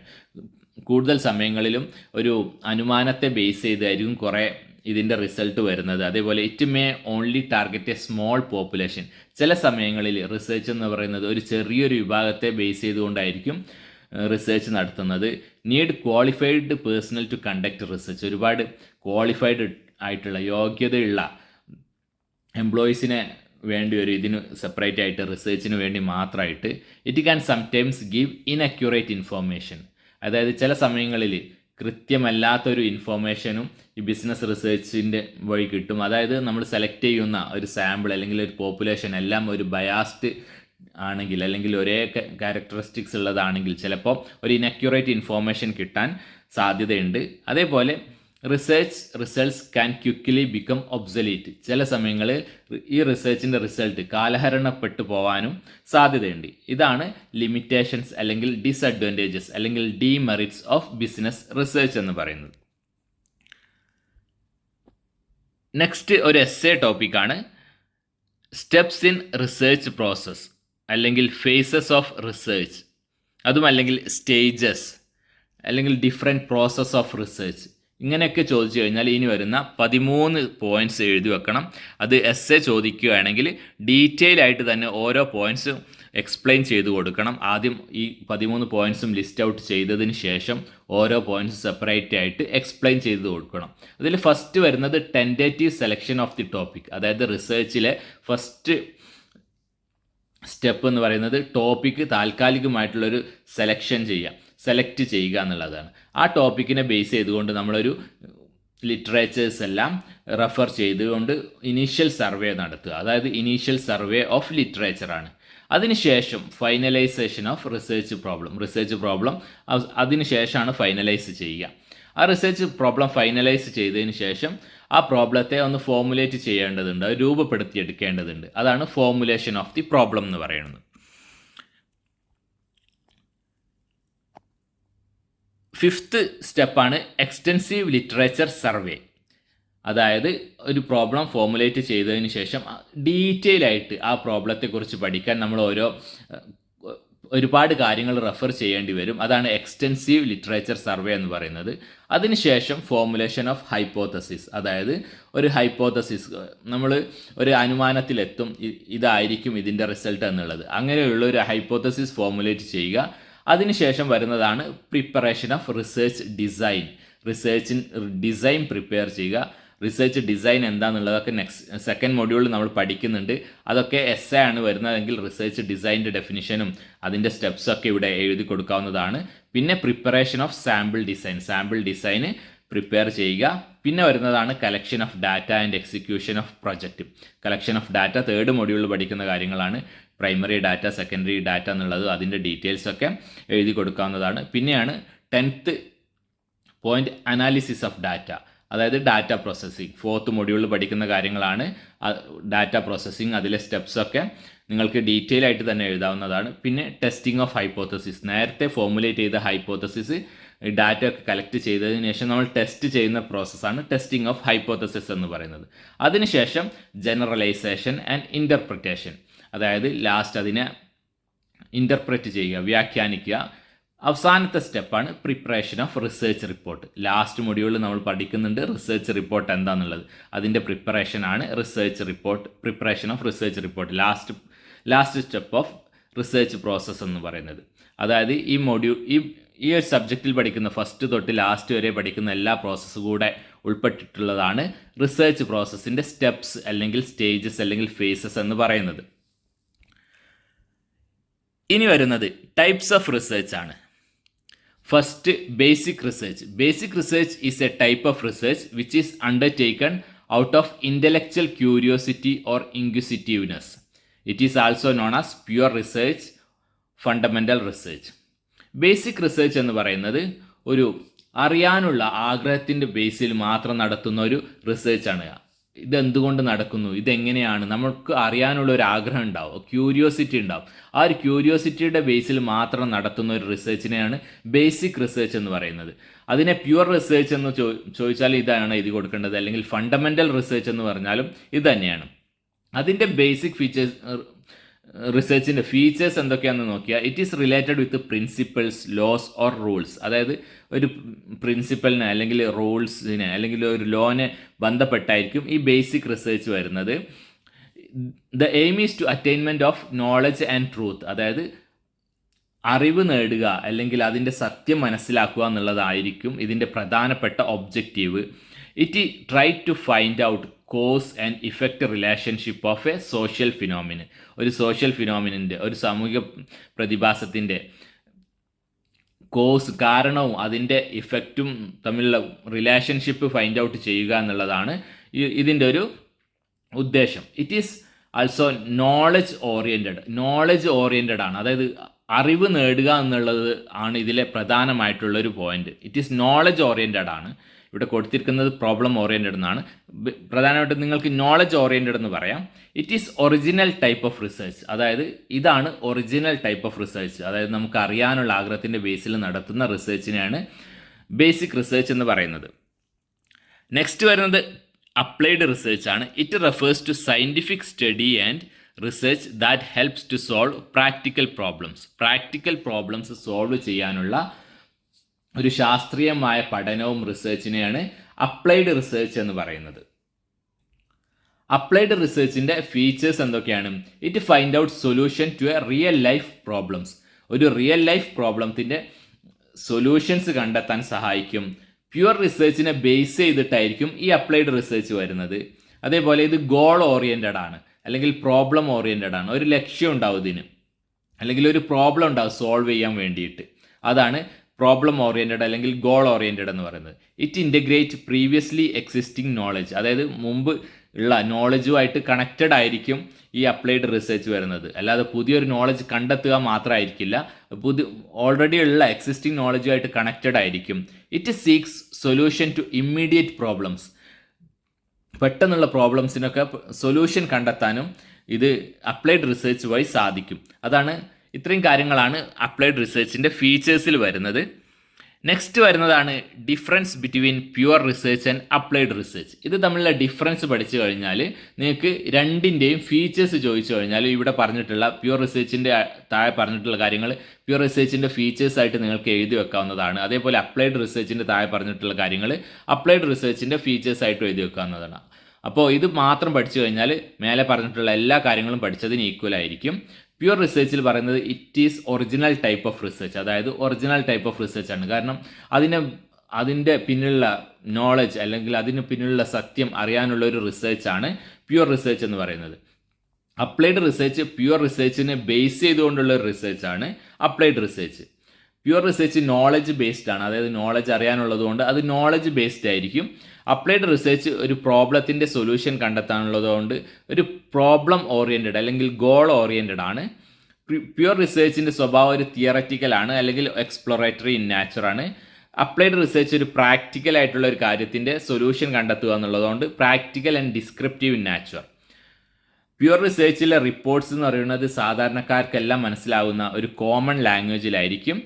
കൂടുതൽ സമയങ്ങളിലും ഒരു അനുമാനത്തെ ബേസ് ചെയ്തായിരിക്കും കുറേ ഇതിൻ്റെ റിസൾട്ട് വരുന്നത്. അതേപോലെ it may only target a small population. ചില സമയങ്ങളിൽ റിസർച്ച് എന്ന് പറയുന്നത് ഒരു ചെറിയൊരു വിഭാഗത്തെ ബേസ് ചെയ്തുകൊണ്ടായിരിക്കും റിസർച്ച് നടത്തുന്നത്. Need qualified personnel to conduct research. ഒരുപാട് ക്വാളിഫൈഡ് ആയിട്ടുള്ള യോഗ്യതയുള്ള എംപ്ലോയീസിനെ വേണ്ടി വരും ഇതിന് സെപ്പറേറ്റ് ആയിട്ട്, റിസർച്ചിന് വേണ്ടി മാത്രമായിട്ട്. It can sometimes give inaccurate information. അതായത് ചില സമയങ്ങളിൽ കൃത്യമല്ലാത്തൊരു ഇൻഫോർമേഷനും ഈ ബിസിനസ് റിസർച്ചിൻ്റെ വഴി കിട്ടും. അതായത് നമ്മൾ സെലക്ട് ചെയ്യുന്ന ഒരു സാമ്പിൾ അല്ലെങ്കിൽ ഒരു പോപ്പുലേഷൻ എല്ലാം ഒരു ബയാസ്ഡ് ആണെങ്കിൽ, അല്ലെങ്കിൽ ഒരേ ക്യാരക്ടറിസ്റ്റിക്സ് ഉള്ളതാണെങ്കിൽ ചിലപ്പോൾ ഒരു ഇൻഅക്യുറേറ്റ് ഇൻഫോർമേഷൻ കിട്ടാൻ സാധ്യതയുണ്ട്. അതേപോലെ research results can quickly become obsolete. ചില സമയങ്ങളിൽ ഈ റിസർച്ചിൻ്റെ റിസൾട്ട് കാലഹരണപ്പെട്ടു പോകാനും സാധ്യതയുണ്ട്. ഇതാണ് ലിമിറ്റേഷൻസ് അല്ലെങ്കിൽ ഡിസഡ്വാൻറ്റേജസ് അല്ലെങ്കിൽ ഡിമെറിറ്റ്സ് ഓഫ് ബിസിനസ് റിസർച്ച് എന്ന് പറയുന്നത്. നെക്സ്റ്റ് ഒരു എസ്സേ ടോപ്പിക്കാണ് സ്റ്റെപ്സ് ഇൻ റിസർച്ച് പ്രോസസ് അല്ലെങ്കിൽ ഫേസസ് ഓഫ് റിസർച്ച്, അതും അല്ലെങ്കിൽ സ്റ്റേജസ് അല്ലെങ്കിൽ ഡിഫറെൻറ്റ് പ്രോസസ് ഓഫ് റിസർച്ച്. ഇങ്ങനെയൊക്കെ ചോദിച്ചു കഴിഞ്ഞാൽ ഇനി വരുന്ന 13 പോയിൻറ്റ്സ് എഴുതി വെക്കണം. അത് എസ്സേ ചോദിക്കുകയാണെങ്കിൽ ഡീറ്റെയിൽ ആയിട്ട് തന്നെ ഓരോ പോയിൻറ്റ്സും എക്സ്പ്ലെയിൻ ചെയ്ത് കൊടുക്കണം. ആദ്യം ഈ 13 പോയിൻറ്റ്സും ലിസ്റ്റ് ഔട്ട് ചെയ്തതിന് ശേഷം ഓരോ പോയിൻറ്റ്സ് സെപ്പറേറ്റ് ആയിട്ട് എക്സ്പ്ലെയിൻ ചെയ്ത് കൊടുക്കണം. അതിൽ ഫസ്റ്റ് വരുന്നത് tentative selection of the topic. അതായത് റിസർച്ചിലെ ഫസ്റ്റ് സ്റ്റെപ്പ് എന്ന് പറയുന്നത് ടോപ്പിക്ക് താൽക്കാലികമായിട്ടുള്ളൊരു സെലക്ട് ചെയ്യുക എന്നുള്ളതാണ്. ആ ടോപ്പിക്കിനെ ബേസ് ചെയ്തുകൊണ്ട് നമ്മളൊരു ലിറ്ററേച്ചേഴ്സ് എല്ലാം റെഫർ ചെയ്തുകൊണ്ട് ഇനീഷ്യൽ സർവേ നടത്തുക. അതായത് ഇനീഷ്യൽ സർവേ ഓഫ് ലിറ്ററേച്ചറാണ്. അതിനുശേഷം ഫൈനലൈസേഷൻ ഓഫ് റിസർച്ച് പ്രോബ്ലം അതിനുശേഷമാണ് ഫൈനലൈസ് ചെയ്യുക. ആ റിസർച്ച് പ്രോബ്ലം ഫൈനലൈസ് ചെയ്തതിന് ശേഷം ആ പ്രോബ്ലത്തെ ഒന്ന് ഫോർമുലേറ്റ് ചെയ്യേണ്ടതുണ്ട്, അത് രൂപപ്പെടുത്തിയെടുക്കേണ്ടതുണ്ട്. അതാണ് ഫോർമുലേഷൻ ഓഫ് ദി പ്രോബ്ലം എന്ന് പറയുന്നത്. ഫിഫ്ത്ത് സ്റ്റെപ്പാണ് എക്സ്റ്റെൻസീവ് ലിറ്ററേച്ചർ സർവേ. അതായത് ഒരു പ്രോബ്ലം ഫോർമുലേറ്റ് ചെയ്തതിന് ശേഷം ഡീറ്റെയിൽ ആയിട്ട് ആ പ്രോബ്ലത്തെക്കുറിച്ച് പഠിക്കാൻ നമ്മൾ ഒരുപാട് കാര്യങ്ങൾ റെഫർ ചെയ്യേണ്ടി വരും. അതാണ് എക്സ്റ്റെൻസീവ് ലിറ്ററേച്ചർ സർവേ എന്ന് പറയുന്നത്. അതിനുശേഷം ഫോർമുലേഷൻ ഓഫ് ഹൈപ്പോത്തസിസ്. അതായത് ഒരു ഹൈപ്പോത്തസിസ് നമ്മൾ ഒരു അനുമാനത്തിലെത്തും, ഇതായിരിക്കും ഇതിൻ്റെ റിസൾട്ട് എന്നുള്ളത്. അങ്ങനെയുള്ള ഒരു ഹൈപ്പോത്തസിസ് ഫോർമുലേറ്റ് ചെയ്യുക. അതിനുശേഷം വരുന്നതാണ് preparation of research design. Design prepare ചെയ്യുക. റിസർച്ച് ഡിസൈൻ എന്താണെന്നുള്ളതൊക്കെ സെക്കൻഡ് മൊഡ്യൂളിൽ നമ്മൾ പഠിക്കുന്നുണ്ട്. അതൊക്കെ എസ്സേ ആണ് വരുന്നതെങ്കിൽ റിസർച്ച് ഡിസൈൻ്റെ ഡെഫിനിഷനും അതിൻ്റെ സ്റ്റെപ്സൊക്കെ ഇവിടെ എഴുതി കൊടുക്കാവുന്നതാണ്. പിന്നെ preparation of sample design prepare ചെയ്യുക. പിന്നെ വരുന്നതാണ് collection of data and execution of project. Collection of data third മൊഡ്യൂളിൽ പഠിക്കുന്ന കാര്യങ്ങളാണ്. പ്രൈമറി ഡാറ്റ, സെക്കൻഡറി ഡാറ്റ എന്നുള്ളത് അതിൻ്റെ ഡീറ്റെയിൽസൊക്കെ എഴുതി കൊടുക്കാവുന്നതാണ്. പിന്നെയാണ് 10th point analysis of data, അതായത് ഡാറ്റ പ്രോസസ്സിങ്. ഫോർത്ത് മൊഡ്യൂളിൽ പഠിക്കുന്ന കാര്യങ്ങളാണ് ഡാറ്റ പ്രോസസ്സിങ്. അതിലെ സ്റ്റെപ്സൊക്കെ നിങ്ങൾക്ക് ഡീറ്റെയിൽ ആയിട്ട് തന്നെ എഴുതാവുന്നതാണ്. പിന്നെ ടെസ്റ്റിംഗ് ഓഫ് ഹൈപ്പോത്തസിസ്, നേരത്തെ ഫോർമുലേറ്റ് ചെയ്ത ഹൈപ്പോത്തസിസ് ഡാറ്റ ഒക്കെ കളക്ട് ചെയ്തതിന് ശേഷം നമ്മൾ ടെസ്റ്റ് ചെയ്യുന്ന പ്രോസസ്സാണ് ടെസ്റ്റിംഗ് ഓഫ് ഹൈപ്പോത്തസിസ് എന്ന് പറയുന്നത്. അതിനുശേഷം ജനറലൈസേഷൻ ആൻഡ് ഇൻ്റർപ്രിറ്റേഷൻ, അതായത് ലാസ്റ്റ് അതിനെ ഇൻ്റർപ്രറ്റ് ചെയ്യുക, വ്യാഖ്യാനിക്കുക. അവസാനത്തെ സ്റ്റെപ്പാണ് preparation of research report. Last മൊഡ്യൂളിൽ നമ്മൾ പഠിക്കുന്നുണ്ട് റിസർച്ച് റിപ്പോർട്ട് എന്താണെന്നുള്ളത്. അതിൻ്റെ പ്രിപ്പറേഷനാണ് preparation of research report, last step of research process എന്ന് പറയുന്നത്. അതായത് ഈ ഒരു സബ്ജക്റ്റിൽ പഠിക്കുന്ന ഫസ്റ്റ് തൊട്ട് ലാസ്റ്റ് വരെ പഠിക്കുന്ന എല്ലാ പ്രോസസ്സും കൂടെ ഉൾപ്പെട്ടിട്ടുള്ളതാണ് റിസർച്ച് പ്രോസസ്സിൻ്റെ സ്റ്റെപ്സ് അല്ലെങ്കിൽ സ്റ്റേജസ് അല്ലെങ്കിൽ ഫേസസ് എന്ന് പറയുന്നത്. ഇനി വരുന്നത് ടൈപ്സ് ഓഫ് റിസർച്ച് ആണ്. First, basic research. Basic research is a type of research which is undertaken out of intellectual curiosity or inquisitiveness. It is also known as pure research, fundamental research. Basic research എന്ന് പറയുന്നത് ഒരു അറിയാനുള്ള ആഗ്രഹത്തിൻ്റെ ബേസിൽ മാത്രം നടത്തുന്ന ഒരു റിസർച്ചാണ്. ഇതെന്തുകൊണ്ട് നടക്കുന്നു, ഇതെങ്ങനെയാണ്, നമുക്ക് അറിയാനുള്ള ഒരു ആഗ്രഹം ഉണ്ടാവും, ക്യൂരിയോസിറ്റി ഉണ്ടാവും. ആ ഒരു ക്യൂരിയോസിറ്റിയുടെ ബേസിൽ മാത്രം നടത്തുന്ന ഒരു റിസർച്ചിനെയാണ് ബേസിക് റിസർച്ച് എന്ന് പറയുന്നത്. അതിനെ പ്യുവർ റിസർച്ച് എന്ന് ചോദിച്ചാൽ ഇതാണ് എഴുതി കൊടുക്കേണ്ടത്. അല്ലെങ്കിൽ ഫണ്ടമെൻ്റൽ റിസർച്ച് എന്ന് പറഞ്ഞാലും ഇത് തന്നെയാണ്. അതിൻ്റെ ബേസിക് റിസർച്ചിൻ്റെ ഫീച്ചേഴ്സ് എന്തൊക്കെയാണെന്ന് നോക്കിയാൽ, it is related with principles, laws or rules. അതായത് ഒരു പ്രിൻസിപ്പലിനെ അല്ലെങ്കിൽ റൂൾസിനെ അല്ലെങ്കിൽ ഒരു ലോനെ ബന്ധപ്പെട്ടായിരിക്കും ഈ ബേസിക് റിസർച്ച് വരുന്നത്. The aim is to attainment of knowledge and truth, അതായത് അറിവ് നേടുക അല്ലെങ്കിൽ അതിൻ്റെ സത്യം മനസ്സിലാക്കുക എന്നുള്ളതായിരിക്കും ഇതിൻ്റെ പ്രധാനപ്പെട്ട objective. It try to find out cause and effect relationship of a social phenomenon. ഒരു സോഷ്യൽ ഫിനോമിനൻ്റെ, ഒരു സാമൂഹിക പ്രതിഭാസത്തിൻ്റെ കോസ്, കാരണവും അതിൻ്റെ ഇഫക്റ്റും തമ്മിലുള്ള റിലേഷൻഷിപ്പ് ഫൈൻഡ് ഔട്ട് ചെയ്യുക എന്നുള്ളതാണ് ഇതിൻ്റെ ഒരു ഉദ്ദേശം. It is also knowledge oriented ആണ്. അതായത് അറിവ് നേടുക എന്നുള്ളത് ആണ് ഇതിലെ പ്രധാനമായിട്ടുള്ളൊരു point. It is knowledge oriented ആണ്. ഇവിടെ കൊടുത്തിരിക്കുന്നത് പ്രോബ്ലം ഓറിയൻറ്റഡ് എന്നാണ്. പ്രധാനമായിട്ടും നിങ്ങൾക്ക് നോളജ് ഓറിയൻറ്റഡ് എന്ന് പറയാം. It is original type of research, അതായത് ഇതാണ് ഒറിജിനൽ ടൈപ്പ് ഓഫ് റിസർച്ച്. അതായത് നമുക്ക് അറിയാനുള്ള ആഗ്രഹത്തിൻ്റെ ബേസിൽ നടത്തുന്ന റിസർച്ചിനെയാണ് ബേസിക് റിസർച്ച് എന്ന് പറയുന്നത്. നെക്സ്റ്റ് വരുന്നത് അപ്ലൈഡ് റിസർച്ച് ആണ്. It refers to scientific study and research that helps to solve practical problems solve ചെയ്യാനുള്ള ഒരു ശാസ്ത്രീയമായ പഠനവും റിസർച്ചിനെയാണ് അപ്ലൈഡ് റിസർച്ച് എന്ന് പറയുന്നത്. അപ്ലൈഡ് റിസർച്ചിൻ്റെ ഫീച്ചേഴ്സ് എന്തൊക്കെയാണ്? It find out solution to a real life problems. ഒരു റിയൽ ലൈഫ് പ്രോബ്ലത്തിൻ്റെ സൊല്യൂഷൻസ് കണ്ടെത്താൻ സഹായിക്കും. പ്യുവർ റിസർച്ചിനെ ബേസ് ചെയ്തിട്ടായിരിക്കും ഈ അപ്ലൈഡ് റിസർച്ച് വരുന്നത്. അതേപോലെ ഇത് ഗോൾ ഓറിയൻറ്റഡ് ആണ് അല്ലെങ്കിൽ പ്രോബ്ലം ഓറിയൻറ്റഡ് ആണ്. ഒരു ലക്ഷ്യം ഉണ്ടാവും ഇതിന്, അല്ലെങ്കിൽ ഒരു പ്രോബ്ലം ഉണ്ടാവും സോൾവ് ചെയ്യാൻ വേണ്ടിയിട്ട്. അതാണ് പ്രോബ്ലം ഓറിയൻറ്റഡ് അല്ലെങ്കിൽ ഗോൾ ഓറിയൻറ്റഡ് എന്ന് പറയുന്നത്. It integrate previously existing knowledge, അതായത് മുമ്പ് ഉള്ള നോളജുമായിട്ട് കണക്റ്റഡ് ആയിരിക്കും ഈ അപ്ലൈഡ് റിസർച്ച് വരുന്നത്. അല്ലാതെ പുതിയൊരു നോളജ് കണ്ടെത്തുക മാത്രമായിരിക്കില്ല, ഓൾറെഡി ഉള്ള എക്സിസ്റ്റിംഗ് നോളജുമായിട്ട് കണക്റ്റഡ് ആയിരിക്കും. It seeks solution to immediate problems, പെട്ടെന്നുള്ള പ്രോബ്ലംസിനൊക്കെ സൊല്യൂഷൻ കണ്ടെത്താനും ഇത് അപ്ലൈഡ് റിസർച്ച് വഴി സാധിക്കും. ഇത്രയും കാര്യങ്ങളാണ് അപ്ലൈഡ് റിസർച്ചിൻ്റെ ഫീച്ചേഴ്സിൽ വരുന്നത്. നെക്സ്റ്റ് വരുന്നതാണ് difference between pure research and applied research. ഇത് തമ്മിലുള്ള ഡിഫറൻസ് പഠിച്ചു കഴിഞ്ഞാൽ നിങ്ങൾക്ക് രണ്ടിൻ്റെയും ഫീച്ചേഴ്സ് ചോദിച്ചു കഴിഞ്ഞാൽ ഇവിടെ പറഞ്ഞിട്ടുള്ള പ്യുവർ റിസർച്ചിൻ്റെ താഴെ പറഞ്ഞിട്ടുള്ള കാര്യങ്ങൾ പ്യുവർ റിസർച്ചിൻ്റെ ഫീച്ചേഴ്സായിട്ട് നിങ്ങൾക്ക് എഴുതി വെക്കാവുന്നതാണ്. അതേപോലെ അപ്ലൈഡ് റിസർച്ചിൻ്റെ താഴെ പറഞ്ഞിട്ടുള്ള കാര്യങ്ങൾ അപ്ലൈഡ് റിസർച്ചിൻ്റെ ഫീച്ചേഴ്സായിട്ടും എഴുതി വെക്കാവുന്നതാണ്. അപ്പോൾ ഇത് മാത്രം പഠിച്ചു കഴിഞ്ഞാൽ മേലെ പറഞ്ഞിട്ടുള്ള എല്ലാ കാര്യങ്ങളും പഠിച്ചതിന് ഈക്വൽ ആയിരിക്കും. പ്യുവർ റിസർച്ചിൽ പറയുന്നത് it is original type of research, അതായത് ഒറിജിനൽ ടൈപ്പ് ഓഫ് റിസർച്ച് ആണ്. കാരണം അതിൻ്റെ പിന്നിലുള്ള നോളജ് അല്ലെങ്കിൽ അതിന് പിന്നിലുള്ള സത്യം അറിയാനുള്ള ഒരു റിസർച്ചാണ് പ്യുവർ റിസർച്ച് എന്ന് പറയുന്നത്. അപ്ലൈഡ് റിസർച്ച് പ്യുവർ റിസർച്ചിനെ ബേസ് ചെയ്തുകൊണ്ടുള്ള ഒരു റിസർച്ചാണ് applied research. Pure research knowledge based ആണ്, അതായത് നോളജ് അറിയാനുള്ളത് കൊണ്ട് അത് നോളജ് ബേസ്ഡ് ആയിരിക്കും. അപ്ലൈഡ് റിസർച്ച് ഒരു പ്രോബ്ലത്തിൻ്റെ സൊല്യൂഷൻ കണ്ടെത്താനുള്ളതുകൊണ്ട് ഒരു പ്രോബ്ലം ഓറിയൻറ്റഡ് അല്ലെങ്കിൽ ഗോൾ ഓറിയൻറ്റഡ് ആണ്. പ്യുവർ റിസർച്ചിൻ്റെ സ്വഭാവം ഒരു തിയററ്റിക്കൽ ആണ് അല്ലെങ്കിൽ എക്സ്പ്ലോറേറ്ററി ഇൻ നാച്ചറാണ്. അപ്ലൈഡ് റിസർച്ച് ഒരു പ്രാക്ടിക്കൽ ആയിട്ടുള്ള ഒരു കാര്യത്തിൻ്റെ സൊല്യൂഷൻ കണ്ടെത്തുക എന്നുള്ളതുകൊണ്ട് practical and descriptive in nature. Pure റിസർച്ചിലെ റിപ്പോർട്ട്സ് എന്ന് പറയുന്നത് സാധാരണക്കാർക്കെല്ലാം മനസ്സിലാവുന്ന ഒരു കോമൺ ലാംഗ്വേജിലായിരിക്കും.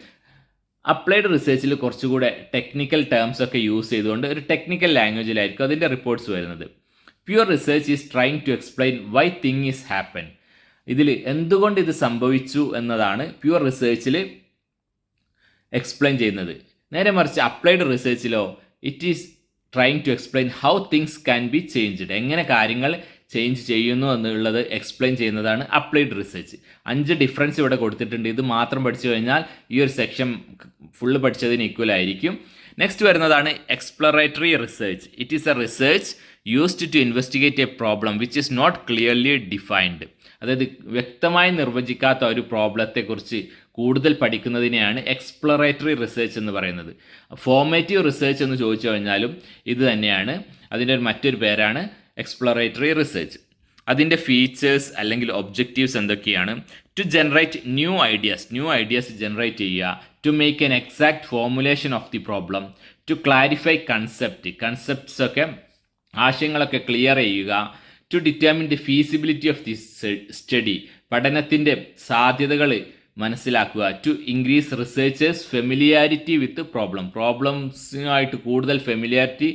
അപ്ലൈഡ് റിസർച്ചിൽ കുറച്ചുകൂടെ ടെക്നിക്കൽ ടേംസ് ഒക്കെ യൂസ് ചെയ്തുകൊണ്ട് ഒരു ടെക്നിക്കൽ ലാംഗ്വേജിലായിരിക്കും അതിൻ്റെ റിപ്പോർട്ട്സ് വരുന്നത്. Pure research is trying to explain why thing is happen. ഇതിൽ എന്തുകൊണ്ട് ഇത് സംഭവിച്ചു എന്നതാണ് പ്യുവർ റിസർച്ചിൽ എക്സ്പ്ലെയിൻ ചെയ്യുന്നത്. നേരെ മറിച്ച് അപ്ലൈഡ് റിസർച്ചിലോ it is trying to explain how things can be changed, എങ്ങനെ കാര്യങ്ങൾ ചേഞ്ച് ചെയ്യുന്നു എന്നുള്ളത് എക്സ്പ്ലെയിൻ ചെയ്യുന്നതാണ് അപ്ലൈഡ് റിസർച്ച്. 5 ഡിഫറൻസ് ഇവിടെ കൊടുത്തിട്ടുണ്ട്. ഇത് മാത്രം പഠിച്ചു കഴിഞ്ഞാൽ ഈ ഒരു സെക്ഷൻ ഫുള്ള് പഠിച്ചതിന് ഈക്വൽ ആയിരിക്കും. നെക്സ്റ്റ് വരുന്നതാണ് exploratory research. It is a research used to investigate a problem which is not clearly defined. അതായത് വ്യക്തമായി നിർവചിക്കാത്ത ഒരു പ്രോബ്ലത്തെക്കുറിച്ച് കൂടുതൽ പഠിക്കുന്നതിനെയാണ് എക്സ്പ്ലോറേറ്ററി റിസർച്ച് എന്ന് പറയുന്നത്. ഫോർമേറ്റീവ് റിസർച്ച് എന്ന് ചോദിച്ചു കഴിഞ്ഞാലും ഇത് തന്നെയാണ്, അതിൻ്റെ മറ്റൊരു പേരാണ് എക്സ്പ്ലോറേറ്ററി റിസർച്ച്. അതിൻ്റെ ഫീച്ചേഴ്സ് അല്ലെങ്കിൽ ഒബ്ജക്റ്റീവ്സ് എന്തൊക്കെയാണ്? To generate new ideas generate ചെയ്യുക, to make an exact formulation of the problem, to clarify concepts ഒക്കെ ആശയങ്ങളൊക്കെ ക്ലിയർ ചെയ്യുക, to determine the feasibility of the study, പഠനത്തിൻ്റെ സാധ്യതകൾ മനസ്സിലാക്കുക, to increase researchers familiarity with പ്രോബ്ലംസുമായിട്ട് കൂടുതൽ ഫെമിലിയാരിറ്റി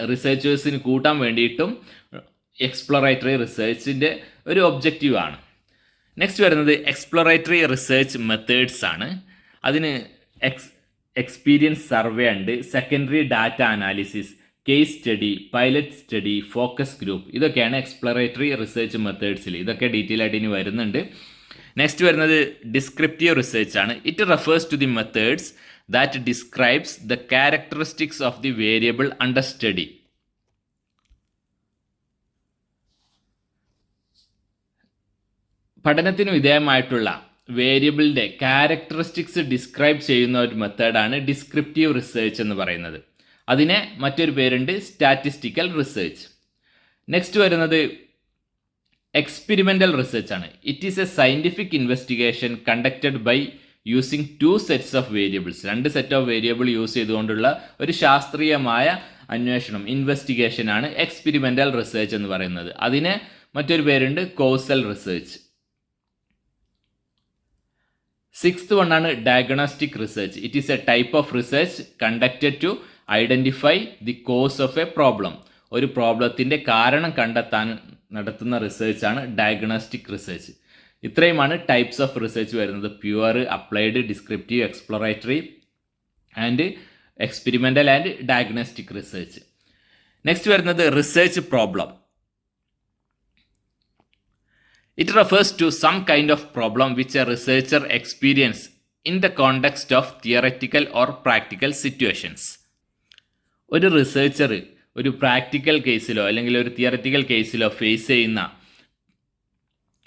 റിസർച്ചേഴ്സിന് കൂട്ടാൻ വേണ്ടിയിട്ടും എക്സ്പ്ലോറേറ്ററി റിസർച്ചിൻ്റെ ഒരു ഒബ്ജക്റ്റീവ് ആണ്. നെക്സ്റ്റ് വരുന്നത് എക്സ്പ്ലോറേറ്ററി റിസർച്ച് മെത്തേഡ്സ് ആണ്. അതിന് എക്സ്പീരിയൻസ് സർവേ ഉണ്ട്, secondary data analysis, case study, pilot study, focus group, ഇതൊക്കെയാണ് എക്സ്പ്ലോറേറ്ററി റിസർച്ച് മെത്തേഡ്സിൽ. ഇതൊക്കെ ഡീറ്റെയിൽ ആയിട്ട് ഇനി വരുന്നുണ്ട്. നെക്സ്റ്റ് വരുന്നത് ഡിസ്ക്രിപ്റ്റീവ് റിസർച്ച് ആണ്. It refers to the methods that describes the characteristics of the variable under study. പഠനത്തിന് വിധേയമായിട്ടുള്ള വേരിയബിളിൻ്റെ ക്യാരക്ടറിസ്റ്റിക്സ് ഡിസ്ക്രൈബ് ചെയ്യുന്ന ഒരു മെത്തേഡാണ് ഡിസ്ക്രിപ്റ്റീവ് റിസർച്ച് എന്ന് പറയുന്നത്. അതിനെ മറ്റൊരു പേരുണ്ട് സ്റ്റാറ്റിസ്റ്റിക്കൽ റിസർച്ച്. നെക്സ്റ്റ് വരുന്നത് എക്സ്പെരിമെൻ്റൽ റിസർച്ച് ആണ്. It is a scientific investigation conducted by using 2 sets of variables, 2 set of variable use ചെയ്തുകൊണ്ടുള്ള ഒരു ശാസ്ത്രീയമായ അന്വേഷണം, ഇൻവെസ്റ്റിഗേഷൻ ആണ് എക്സ്പെരിമെൻ്റൽ റിസർച്ച് എന്ന് പറയുന്നത്. അതിന് മറ്റൊരു പേരുണ്ട് കോസൽ റിസർച്ച്. 6th വണ്ണാണ് diagnostic research. It is a type of research conducted to identify the cause of a problem. ഒരു പ്രോബ്ലത്തിൻ്റെ കാരണം കണ്ടെത്താൻ നടത്തുന്ന റിസർച്ചാണ് ഡയഗ്നോസ്റ്റിക് റിസർച്ച്. ഇത്രയുമാണ് ടൈപ്സ് ഓഫ് റിസർച്ച് വരുന്നത്: pure, applied, descriptive, exploratory and experimental and diagnostic research. Next വരുന്നത് research problem. It refers to some kind of problem which a researcher experience in the context of theoretical or practical situations. ഒരു researcher ഒരു practical കേസിലോ അല്ലെങ്കിൽ ഒരു theoretical കേസിലോ face ചെയ്യുന്ന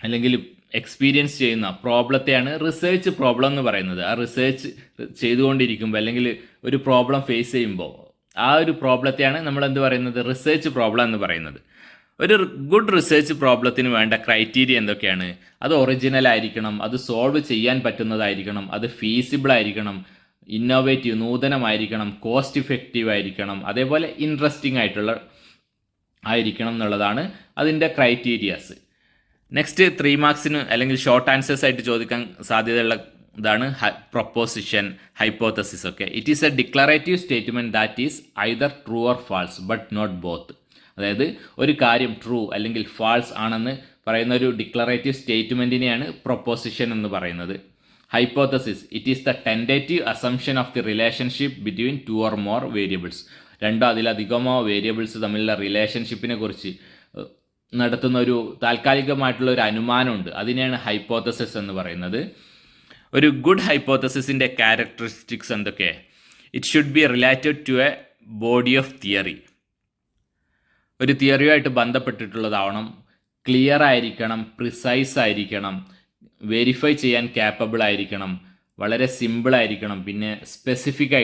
അല്ലെങ്കിൽ experience ചെയ്യുന്ന പ്രോബ്ലത്തെയാണ് research problem എന്ന് പറയുന്നത്. ആ റിസർച്ച് ചെയ്തുകൊണ്ടിരിക്കുമ്പോൾ അല്ലെങ്കിൽ ഒരു പ്രോബ്ലം ഫേസ് ചെയ്യുമ്പോൾ ആ ഒരു പ്രോബ്ലത്തെയാണ് നമ്മൾ എന്ത് പറയുന്നത്? റിസർച്ച് പ്രോബ്ലം എന്ന് പറയുന്നത്. ഒരു ഗുഡ് റിസർച്ച് പ്രോബ്ലത്തിന് വേണ്ട ക്രൈറ്റീരിയ എന്തൊക്കെയാണ്? അത് ഒറിജിനൽ ആയിരിക്കണം, അത് സോൾവ് ചെയ്യാൻ പറ്റുന്നതായിരിക്കണം, അത് ഫീസിബിൾ ആയിരിക്കണം, ഇന്നോവേറ്റീവ് നൂതനമായിരിക്കണം, കോസ്റ്റ് ഇഫക്റ്റീവ് ആയിരിക്കണം, അതേപോലെ ഇൻട്രസ്റ്റിംഗ് ആയിരിക്കണം എന്നുള്ളതാണ് അതിൻ്റെ ക്രൈറ്റീരിയാസ്. നെക്സ്റ്റ് 3 മാർക്സിന് അല്ലെങ്കിൽ ഷോർട്ട് ആൻസേഴ്സ് ആയിട്ട് ചോദിക്കാൻ സാധ്യതയുള്ള ഇതാണ് പ്രൊപ്പോസിഷൻ, ഹൈപ്പോത്തസിസ് ഒക്കെ. It is a declarative statement that is either true or false but not both. അതായത് ഒരു കാര്യം ട്രൂ അല്ലെങ്കിൽ ഫാൾസ് ആണെന്ന് പറയുന്ന ഒരു ഡിക്ലറേറ്റീവ് സ്റ്റേറ്റ്മെൻറ്റിനെയാണ് പ്രൊപ്പോസിഷൻ എന്ന് പറയുന്നത്. Hypothesis, it is the tentative assumption of the relationship between 2 or more variables. 2 അതിലധികമോ വേരിയബിൾസ് തമ്മിലുള്ള റിലേഷൻഷിപ്പിനെ കുറിച്ച് നടത്തുന്ന ഒരു താൽക്കാലികമായിട്ടുള്ള ഒരു അനുമാനമുണ്ട്. അതിനെയാണ് ഹൈപ്പോത്തസിസ് എന്ന് പറയുന്നത്. ഒരു ഗുഡ് ഹൈപ്പോത്തസിസിൻ്റെ ക്യാരക്ടറിസ്റ്റിക്സ് എന്തൊക്കെ? It should be related to a body of theory. ഒരു തിയറിയുമായിട്ട് ബന്ധപ്പെട്ടിട്ടുള്ളതാവണം, ക്ലിയർ ആയിരിക്കണം, പ്രിസൈസ് ആയിരിക്കണം, വെരിഫൈ ചെയ്യാൻ ക്യാപ്പബിൾ ആയിരിക്കണം, വളരെ സിമ്പിൾ ആയിരിക്കണം, പിന്നെ സ്പെസിഫിക്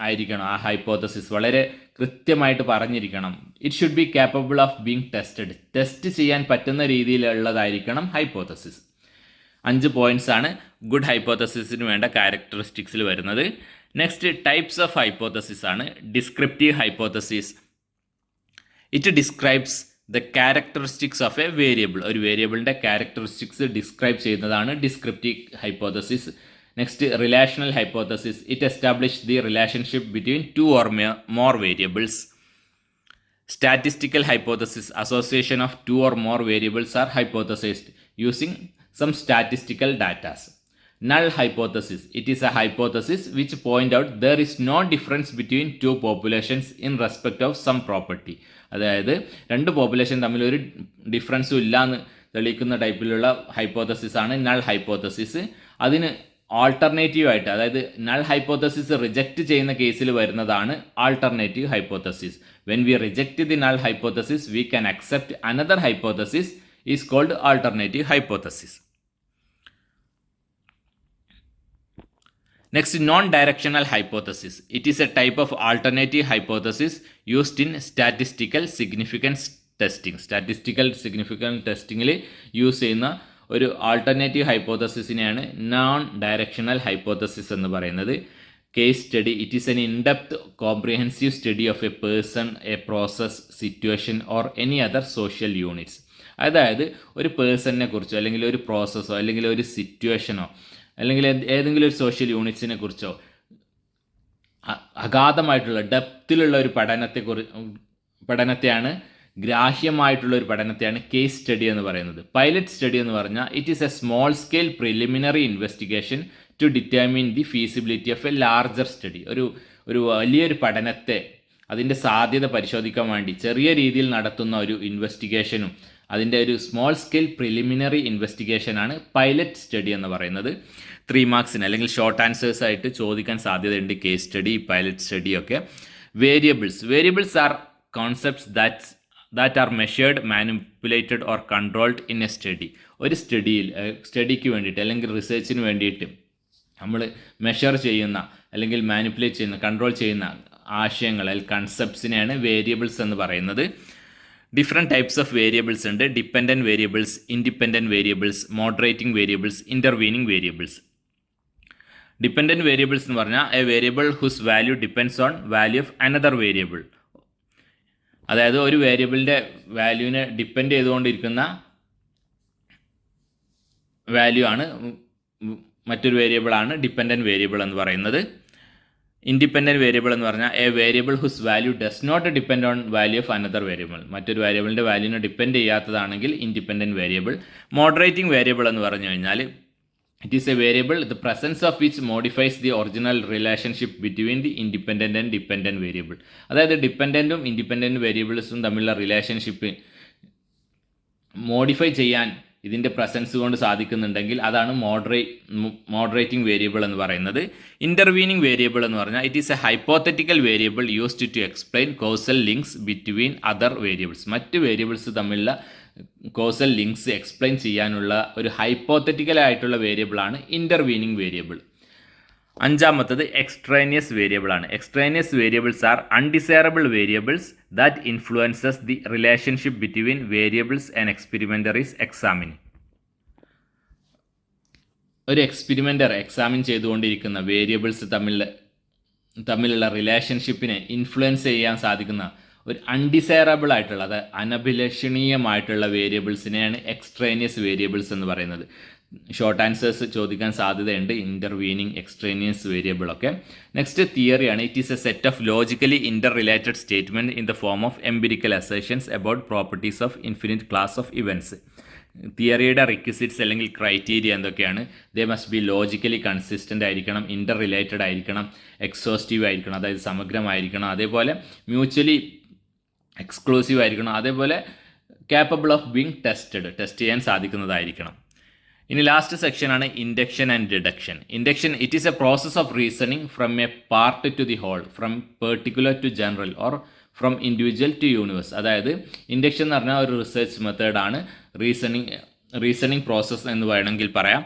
ആയിരിക്കണം. ആ ഹൈപ്പോത്തസിസ് വളരെ കൃത്യമായിട്ട് പറഞ്ഞിരിക്കണം. It should be capable of being tested. Test ചെയ്യാൻ പറ്റുന്ന രീതിയിലുള്ളതായിരിക്കണം ഹൈപ്പോത്തസിസ്. 5 പോയിന്റ്സ് ആണ് ഗുഡ് ഹൈപ്പോത്തസിസിന് വേണ്ട ക്യാരക്ടറിസ്റ്റിക്സിൽ വരുന്നത്. നെക്സ്റ്റ് ടൈപ്സ് ഓഫ് ഹൈപ്പോത്തസിസ് ആണ്. Descriptive hypothesis. It describes the characteristics of a variable. ഒരു വേരിയബിളിൻ്റെ ക്യാരക്ടറിസ്റ്റിക്സ് ഡിസ്ക്രൈബ് ചെയ്യുന്നതാണ് descriptive hypothesis. Next relational hypothesis. It establish the relationship between 2 or more variables. Statistical hypothesis. Association of 2 or more variables are hypothesized using some statistical data. Null hypothesis. It is a hypothesis which point out there is no difference between 2 populations in respect of some property. അതായത് 2 population തമ്മിൽ ഒരു ഡിഫറൻസും ഇല്ല എന്ന് തെളിയിക്കുന്ന ടൈപ്പിലുള്ള hypothesis ആണ് null hypothesis. അതിന് alternative ആയിട്ട്, അതായത് നൾ ഹൈപ്പോത്തസിസ് റിജക്റ്റ് ചെയ്യുന്ന കേസിൽ വരുന്നതാണ് alternative hypothesis. When we reject the null hypothesis we can accept another hypothesis is called alternative hypothesis. Next, non-directional hypothesis. It is a type of alternative hypothesis used in statistical significance testing. Statistical significance testingൽ use ചെയ്യുന്ന ഒരു alternative ഹൈപ്പോത്തസിസിനെയാണ് non directional hypothesis എന്ന് പറയുന്നത്. Case study. It is an in depth comprehensive study of a person, a process, situation or any other social units. അതായത് ഒരു പേഴ്സണിനെ കുറിച്ചോ അല്ലെങ്കിൽ ഒരു പ്രോസസ്സോ അല്ലെങ്കിൽ ഒരു സിറ്റുവേഷനോ അല്ലെങ്കിൽ ഏതെങ്കിലും ഒരു സോഷ്യൽ യൂണിറ്റ്സിനെ കുറിച്ചോ അഗാധമായിട്ടുള്ള ഡെപ്തിലുള്ള ഒരു പഠനത്തെയാണ് ഗ്രാഹ്യമായിട്ടുള്ള ഒരു പഠനത്തെയാണ് കേസ് സ്റ്റഡി എന്ന് പറയുന്നത്. പൈലറ്റ് സ്റ്റഡി എന്ന് പറഞ്ഞാൽ it is a small scale preliminary investigation to determine the feasibility of a larger study. ഒരു വലിയൊരു പഠനത്തെ അതിൻ്റെ സാധ്യത പരിശോധിക്കാൻ വേണ്ടി ചെറിയ രീതിയിൽ നടത്തുന്ന ഒരു ഇൻവെസ്റ്റിഗേഷനും അതിൻ്റെ ഒരു സ്മോൾ സ്കെയിൽ പ്രിലിമിനറി ഇൻവെസ്റ്റിഗേഷനാണ് പൈലറ്റ് സ്റ്റഡി എന്ന് പറയുന്നത്. 3 മാർക്സിന് അല്ലെങ്കിൽ ഷോർട്ട് ആൻസേഴ്സ് ആയിട്ട് ചോദിക്കാൻ സാധ്യതയുണ്ട് കേസ് സ്റ്റഡി, പൈലറ്റ് സ്റ്റഡി ഒക്കെ. Variables are concepts that are measured, manipulated or controlled in A study. ഒരു സ്റ്റഡിക്ക് വേണ്ടിയിട്ട് അല്ലെങ്കിൽ റിസർച്ചിന് വേണ്ടിയിട്ട് നമ്മൾ മെഷർ ചെയ്യുന്ന അല്ലെങ്കിൽ മാനിപ്പുലേറ്റ് ചെയ്യുന്ന, കൺട്രോൾ ചെയ്യുന്ന ആശയങ്ങൾ അല്ലെങ്കിൽ കൺസെപ്റ്റ്സിനെയാണ് വേരിയബിൾസ് എന്ന് പറയുന്നത്. ഡിഫറെൻറ്റ് ടൈപ്സ് ഓഫ് വേരിയബിൾസ് ഉണ്ട്. Dependent variables, independent variables, moderating variables, intervening variables. Dependent variables എന്ന് പറഞ്ഞാൽ a variable whose value depends on value of another variable. അതായത് ഒരു വേരിയബിളിൻ്റെ വാല്യൂവിനെ ഡിപ്പെൻഡ് ചെയ്തുകൊണ്ടിരിക്കുന്ന വാല്യൂ ആണ് മറ്റൊരു വേരിയബിളാണ് ഡിപ്പെൻഡൻറ്റ് വേരിയബിൾ എന്ന് പറയുന്നത്. ഇൻഡിപെൻഡൻറ്റ് വേരിയബിൾ എന്ന് പറഞ്ഞാൽ a variable whose value does not depend on value of another variable. മറ്റൊരു വേരിയബിളിൻ്റെ വാല്യൂവിനെ ഡിപ്പെൻഡ് ചെയ്യാത്തതാണെങ്കിൽ ഇൻഡിപെൻഡൻറ്റ് വേരിയബിൾ. മോഡറേറ്റിംഗ് വേരിയബിൾ എന്ന് പറഞ്ഞു കഴിഞ്ഞാൽ it is a variable the presence of which modifies the original relationship between the independent and dependent variable. അതായത് ഡിപ്പെൻഡൻറ്റും independent വേരിയബിൾസും തമ്മിലുള്ള റിലേഷൻഷിപ്പ് മോഡിഫൈ ചെയ്യാൻ ഇതിൻ്റെ പ്രസൻസ് കൊണ്ട് സാധിക്കുന്നുണ്ടെങ്കിൽ അതാണ് മോഡറേറ്റിംഗ് വേരിയബിൾ എന്ന് പറയുന്നത്. ഇൻ്റർവീനിങ് വേരിയബിൾ എന്ന് പറഞ്ഞാൽ it is a hypothetical variable used to explain causal links between other variables. മറ്റ് വേരിയബിൾസ് തമ്മിലുള്ള കോസൽ ലിങ്ക്സ് എക്സ്പ്ലെയിൻ ചെയ്യാനുള്ള ഒരു ഹൈപ്പോത്തറ്റിക്കൽ ആയിട്ടുള്ള വേരിയബിളാണ് ഇൻ്റർവീനിങ് വേരിയബിൾ. 5-മത്തത് എക്സ്ട്രേനിയസ് വേരിയബിൾ ആണ്. Extraneous variables are undesirable variables that influences the relationship between variables and experimenter is examine. ഒരു experimenter examine ചെയ്തുകൊണ്ടിരിക്കുന്ന വേരിയബിൾസ് തമ്മിലുള്ള റിലേഷൻഷിപ്പിനെ ഇൻഫ്ലുവൻസ് ചെയ്യാൻ സാധിക്കുന്ന ഒരു അൺഡിസൈറബിൾ ആയിട്ടുള്ള, അത് അനഭിലഷണീയമായിട്ടുള്ള വേരിയബിൾസിനെയാണ് എക്സ്ട്രേനിയസ് വേരിയബിൾസ് എന്ന് പറയുന്നത്. ഷോർട്ട് ആൻസേഴ്സ് ചോദിക്കാൻ സാധ്യതയുണ്ട് ഇൻ്റർവീനിങ്, എക്സ്ട്രേനിയസ് വേരിയബിൾ ഒക്കെ. നെക്സ്റ്റ് തിയറിയാണ്. It is a set of logically interrelated statement in the form of empirical assertions about properties of infinite class of events. തിയറിയുടെ requisites അല്ലെങ്കിൽ criteria എന്തൊക്കെയാണ്? They must be logically consistent ആയിരിക്കണം, ഇൻ്റർ related ആയിരിക്കണം, exhaustive ആയിരിക്കണം, അതായത് സമഗ്രമായിരിക്കണം, അതേപോലെ mutually exclusive ആയിരിക്കണം, അതേപോലെ capable of being ടെസ്റ്റ് ചെയ്യാൻ സാധിക്കുന്നതായിരിക്കണം. ഇനി ലാസ്റ്റ് സെക്ഷനാണ് induction and deduction. Induction it is a process of reasoning from a part to the whole, from particular to general or from individual to universe. അതായത് induction എന്ന് പറഞ്ഞാൽ ഒരു research മെത്തേഡാണ്, reasoning process എന്ന് വേണമെങ്കിൽ പറയാം.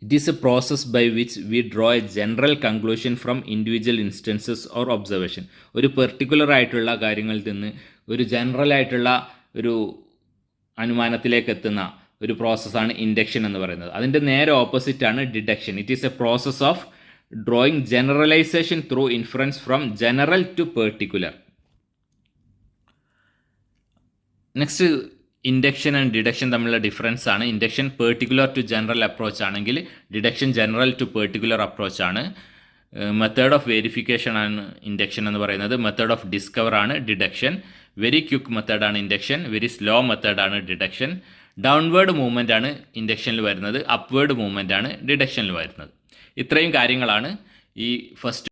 It is a process by which we draw a general conclusion from individual instances or observation. ഒരു particular ആയിട്ടുള്ള കാര്യങ്ങളിൽ നിന്ന് ഒരു ജനറൽ ആയിട്ടുള്ള ഒരു അനുമാനത്തിലേക്ക് എത്തുന്ന ഒരു പ്രോസസ്സാണ് ഇൻഡക്ഷൻ എന്ന് പറയുന്നത്. അതിൻ്റെ നേരെ ഓപ്പോസിറ്റാണ് deduction. It is a process of drawing generalisation through inference from general to particular. Next induction and deduction തമ്മിലുള്ള ഡിഫറൻസ് ആണ്. Induction particular to general approach ആണെങ്കിൽ deduction general to particular approach ആണ്. മെത്തേഡ് ഓഫ് വെരിഫിക്കേഷൻ ആണ് induction എന്ന് പറയുന്നത്. Method of discover ആണ് deduction. Very quick മെത്തേഡാണ് induction. Very slow മെത്തേഡാണ് ഡിഡക്ഷൻ. ഡൗൺവേർഡ് മൂവ്മെൻ്റ് ആണ് ഇൻഡക്ഷനിൽ വരുന്നത്, അപ്വേർഡ് മൂവ്മെൻ്റ് ആണ് ഡിഡക്ഷനിൽ വരുന്നത്. ഇത്രയും കാര്യങ്ങളാണ് ഈ ഫസ്റ്റ്